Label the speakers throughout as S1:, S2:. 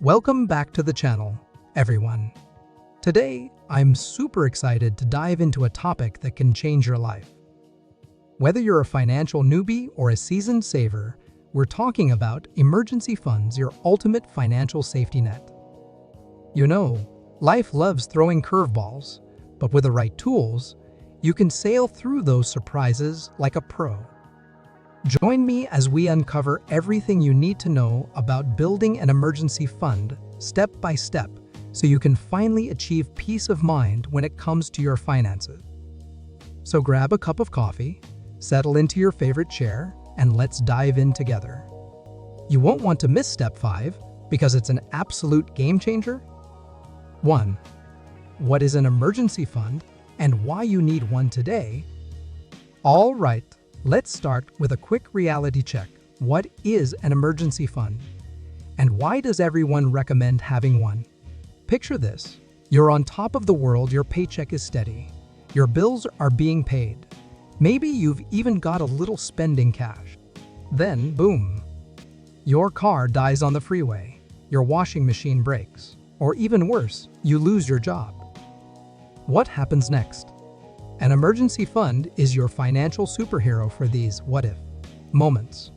S1: Welcome back to the channel, everyone. Today, I'm super excited to dive into a topic that can change your life. Whether you're a financial newbie or a seasoned saver, we're talking about emergency funds, your ultimate financial safety net. You know, life loves throwing curveballs, but with the right tools, you can sail through those surprises like a pro. Join me as we uncover everything you need to know about building an emergency fund step by step so you can finally achieve peace of mind when it comes to your finances. So grab a cup of coffee, settle into your favorite chair, and let's dive in together. You won't want to miss step 5 because it's an absolute game changer. 1. What is an emergency fund and why you need one today? All right. Let's start with a quick reality check. What is an emergency fund? And why does everyone recommend having one? Picture this. You're on top of the world, your paycheck is steady. Your bills are being paid. Maybe you've even got a little spending cash. Then, boom. Your car dies on the freeway. Your washing machine breaks. Or even worse, you lose your job. What happens next? An emergency fund is your financial superhero for these what-if moments.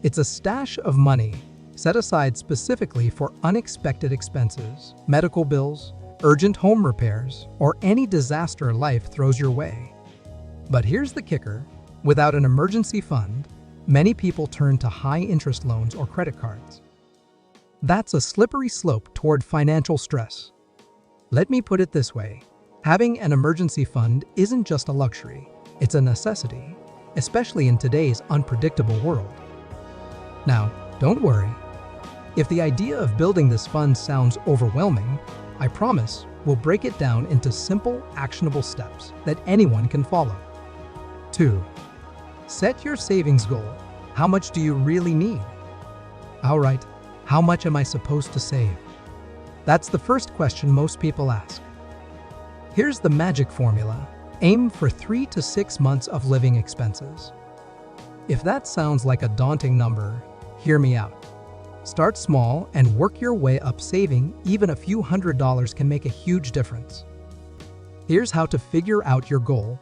S1: It's a stash of money set aside specifically for unexpected expenses, medical bills, urgent home repairs, or any disaster life throws your way. But here's the kicker. Without an emergency fund, many people turn to high-interest loans or credit cards. That's a slippery slope toward financial stress. Let me put it this way. Having an emergency fund isn't just a luxury, it's a necessity, especially in today's unpredictable world. Now, don't worry. If the idea of building this fund sounds overwhelming, I promise we'll break it down into simple, actionable steps that anyone can follow. 2. Set your savings goal. How much do you really need? All right, how much am I supposed to save? That's the first question most people ask. Here's the magic formula. Aim for 3 to 6 months of living expenses. If that sounds like a daunting number, hear me out. Start small and work your way up. Saving even a few $100s can make a huge difference. Here's how to figure out your goal.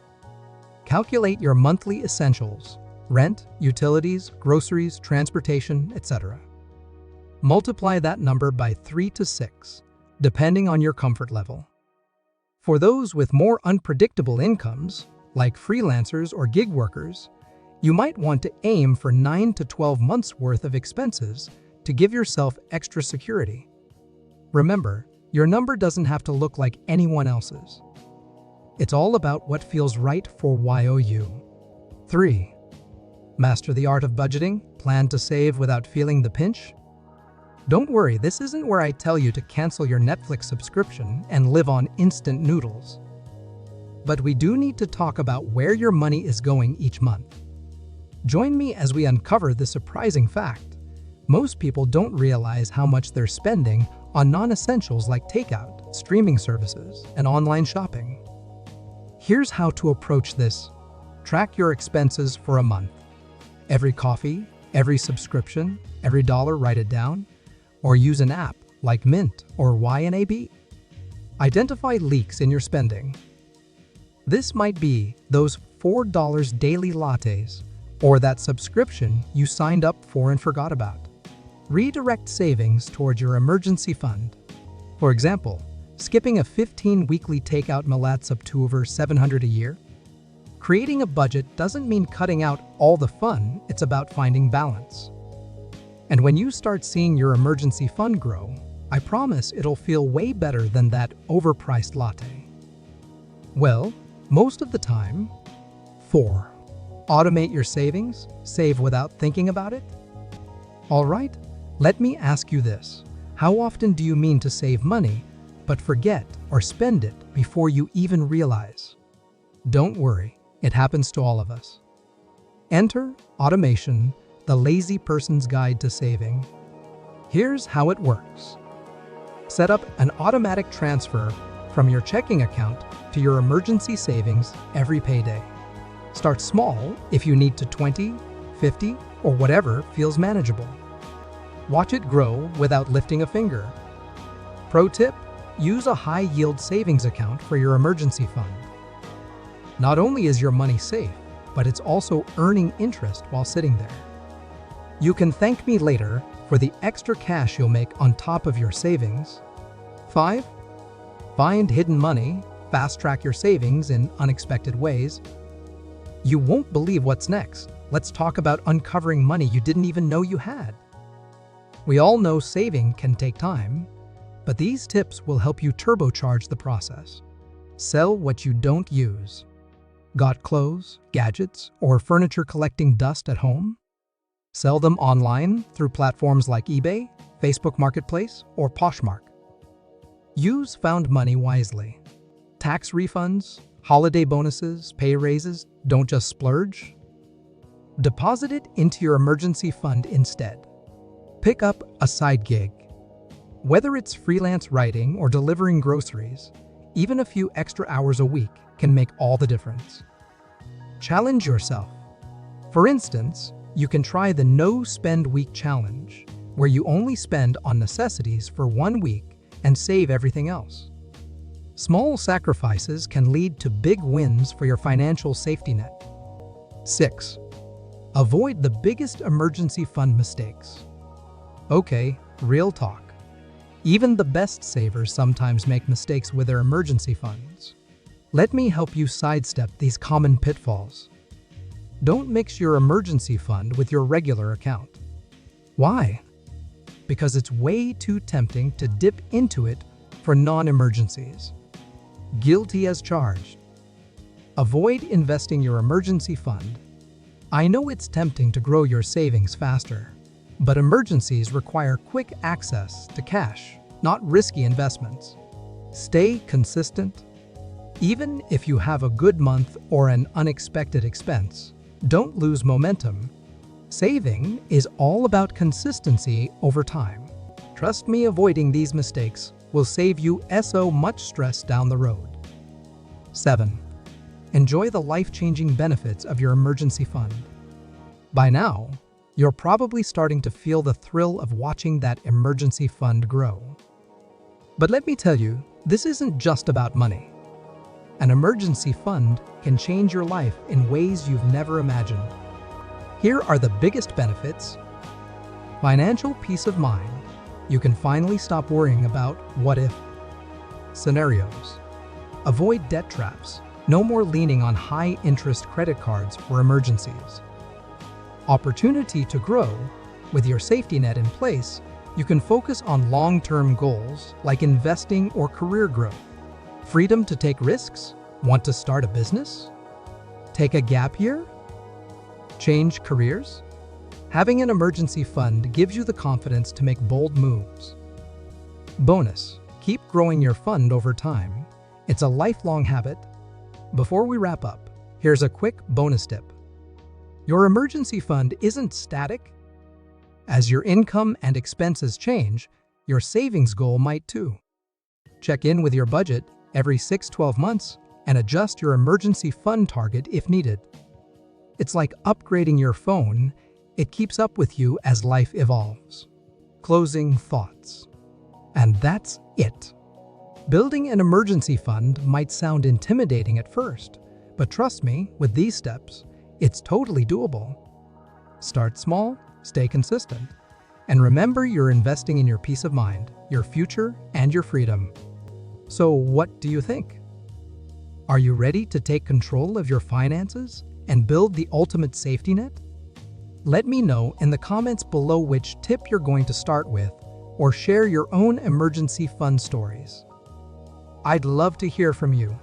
S1: Calculate your monthly essentials: rent, utilities, groceries, transportation, etc. Multiply that number by 3 to 6, depending on your comfort level. For those with more unpredictable incomes, like freelancers or gig workers, you might want to aim for 9 to 12 months' worth of expenses to give yourself extra security. Remember, your number doesn't have to look like anyone else's. It's all about what feels right for you. 3. Master the art of budgeting. Plan to save without feeling the pinch. Don't worry, this isn't where I tell you to cancel your Netflix subscription and live on instant noodles. But we do need to talk about where your money is going each month. Join me as we uncover the surprising fact. Most people don't realize how much they're spending on non-essentials like takeout, streaming services, and online shopping. Here's how to approach this. Track your expenses for a month. Every coffee, every subscription, every dollar, write it down. Or use an app like Mint or YNAB. Identify leaks in your spending. This might be those $4 daily lattes or that subscription you signed up for and forgot about. Redirect savings towards your emergency fund. For example, skipping a 15 weekly takeout meal adds up to over $700 a year. Creating a budget doesn't mean cutting out all the fun, it's about finding balance. And when you start seeing your emergency fund grow, I promise it'll feel way better than that overpriced latte. Well, most of the time. 4. Automate your savings. Save without thinking about it. All right, let me ask you this. How often do you mean to save money, but forget or spend it before you even realize? Don't worry, it happens to all of us. Enter automation, the lazy person's guide to saving. Here's how it works. Set up an automatic transfer from your checking account to your emergency savings every payday. Start small if you need to 20, 50, or whatever feels manageable. Watch it grow without lifting a finger. Pro tip: use a high-yield savings account for your emergency fund. Not only is your money safe, but it's also earning interest while sitting there. You can thank me later for the extra cash you'll make on top of your savings. 5. Find hidden money. Fast-track your savings in unexpected ways. You won't believe what's next. Let's talk about uncovering money you didn't even know you had. We all know saving can take time, but these tips will help you turbocharge the process. Sell what you don't use. Got clothes, gadgets, or furniture collecting dust at home? Sell them online through platforms like eBay, Facebook Marketplace, or Poshmark. Use found money wisely. Tax refunds, holiday bonuses, pay raises, don't just splurge. Deposit it into your emergency fund instead. Pick up a side gig. Whether it's freelance writing or delivering groceries, even a few extra hours a week can make all the difference. Challenge yourself. For instance, you can try the No Spend Week Challenge, where you only spend on necessities for 1 week and save everything else. Small sacrifices can lead to big wins for your financial safety net. 6. Avoid the biggest emergency fund mistakes. Okay, real talk. Even the best savers sometimes make mistakes with their emergency funds. Let me help you sidestep these common pitfalls. Don't mix your emergency fund with your regular account. Why? Because it's way too tempting to dip into it for non-emergencies. Guilty as charged. Avoid investing your emergency fund. I know it's tempting to grow your savings faster, but emergencies require quick access to cash, not risky investments. Stay consistent. Even if you have a good month or an unexpected expense, don't lose momentum. Saving is all about consistency over time. Trust me, avoiding these mistakes will save you so much stress down the road. 7. Enjoy the life-changing benefits of your emergency fund. By now, you're probably starting to feel the thrill of watching that emergency fund grow. But let me tell you, this isn't just about money. An emergency fund can change your life in ways you've never imagined. Here are the biggest benefits. Financial peace of mind. You can finally stop worrying about what-if scenarios. Avoid debt traps. No more leaning on high-interest credit cards for emergencies. Opportunity to grow. With your safety net in place, you can focus on long-term goals like investing or career growth. Freedom to take risks? Want to start a business? Take a gap year? Change careers? Having an emergency fund gives you the confidence to make bold moves. Bonus: keep growing your fund over time. It's a lifelong habit. Before we wrap up, here's a quick bonus tip. Your emergency fund isn't static. As your income and expenses change, your savings goal might too. Check in with your budget every 6-12 months and adjust your emergency fund target if needed. It's like upgrading your phone. It keeps up with you as life evolves. Closing thoughts. And that's it. Building an emergency fund might sound intimidating at first, but trust me, with these steps, it's totally doable. Start small, stay consistent, and remember you're investing in your peace of mind, your future, and your freedom. So what do you think? Are you ready to take control of your finances and build the ultimate safety net? Let me know in the comments below which tip you're going to start with, or share your own emergency fund stories. I'd love to hear from you.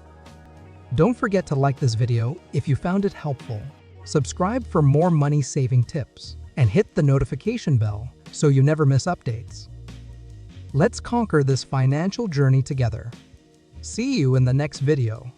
S1: Don't forget to like this video if you found it helpful, subscribe for more money-saving tips, and hit the notification bell so you never miss updates. Let's conquer this financial journey together. See you in the next video.